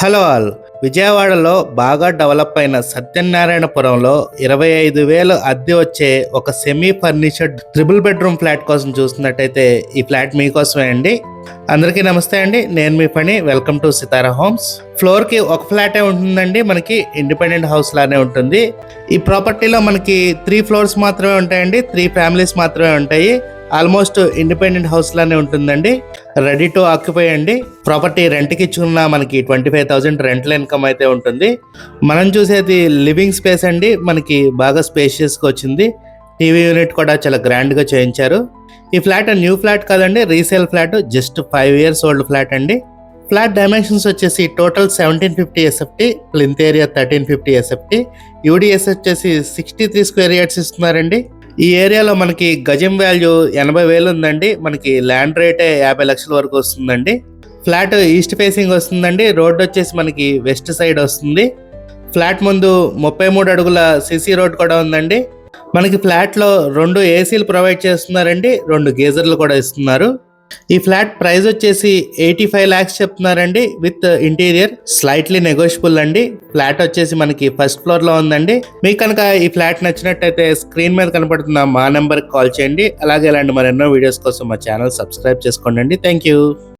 Hello all. విజయవాడలో బాగా develop అయిన సత్యనారాయణపురంలో 25,000 అద్దె వచ్చే ఒక సెమీ ఫర్నిచర్డ్ ట్రిపుల్ బెడ్రూమ్ ఫ్లాట్ కోసం చూస్తున్నట్టయితే ఈ ఫ్లాట్ మీకోసమే అండి. అందరికీ నమస్తే అండి, నేను మీ పని. Welcome to Sitara homes. ఫ్లోర్కి ఒక ఫ్లాటే ఉంటుందండి, మనకి ఇండిపెండెంట్ హౌస్ లానే ఉంటుంది. ఈ ప్రాపర్టీలో మనకి 3 ఫ్లోర్స్ మాత్రమే ఉంటాయండి, 3 ఫ్యామిలీస్ మాత్రమే ఉంటాయి. ఆల్మోస్ట్ ఇండిపెండెంట్ హౌస్ లానే ఉంటుందండి. రెడీ టు ఆక్యుపై అండి. ప్రాపర్టీ రెంట్కి ఇచ్చుకున్న మనకి 25,000 రెంటల్ ఇన్కమ్ అయితే ఉంటుంది. మనం చూసేది లివింగ్ స్పేస్ అండి, మనకి బాగా స్పేషియస్గా వచ్చింది. టీవీ యూనిట్ కూడా చాలా గ్రాండ్గా చేయించారు. ఈ ఫ్లాట్ న్యూ ఫ్లాట్ కాదండి, resale flat. Just 5 years old flat అండి. ఫ్లాట్ డైమెన్షన్స్ వచ్చేసి total 1750 SFT, plinth area 1350 SFT, UDS వచ్చేసి 63 స్క్వేర్ యార్డ్స్ ఇస్తున్నారండి. ఈ ఏరియాలో మనకి గజం వాల్యూ 80,000 ఉందండి. మనకి ల్యాండ్ రేటే 50 లక్షల వరకు వస్తుందండి. ఫ్లాట్ ఈస్ట్ ఫేసింగ్ వస్తుందండి. రోడ్ వచ్చేసి మనకి వెస్ట్ సైడ్ వస్తుంది. ఫ్లాట్ ముందు 33 అడుగుల సిసి రోడ్ కూడా ఉందండి. మనకి ఫ్లాట్లో 2 ఏసీలు ప్రొవైడ్ చేస్తున్నారండి, 2 గీజర్లు కూడా ఇస్తున్నారు. ఈ ఫ్లాట్ ప్రైస్ వచ్చేసి 85 lakhs చెప్తున్నారండి, విత్ ఇంటీరియర్ స్లైట్లీ నెగోషియబుల్ అండి. ఫ్లాట్ వచ్చేసి మనకి ఫస్ట్ ఫ్లోర్ లో ఉందండి. మీకు కనుక ఈ ఫ్లాట్ నచ్చినట్టయితే స్క్రీన్ మీద కనపడుతున్న మా నెంబర్కి కాల్ చేయండి. అలాగే ఇలాంటి మరెన్నో వీడియోస్ కోసం మా ఛానల్ సబ్స్క్రైబ్ చేసుకోండి. Thank you.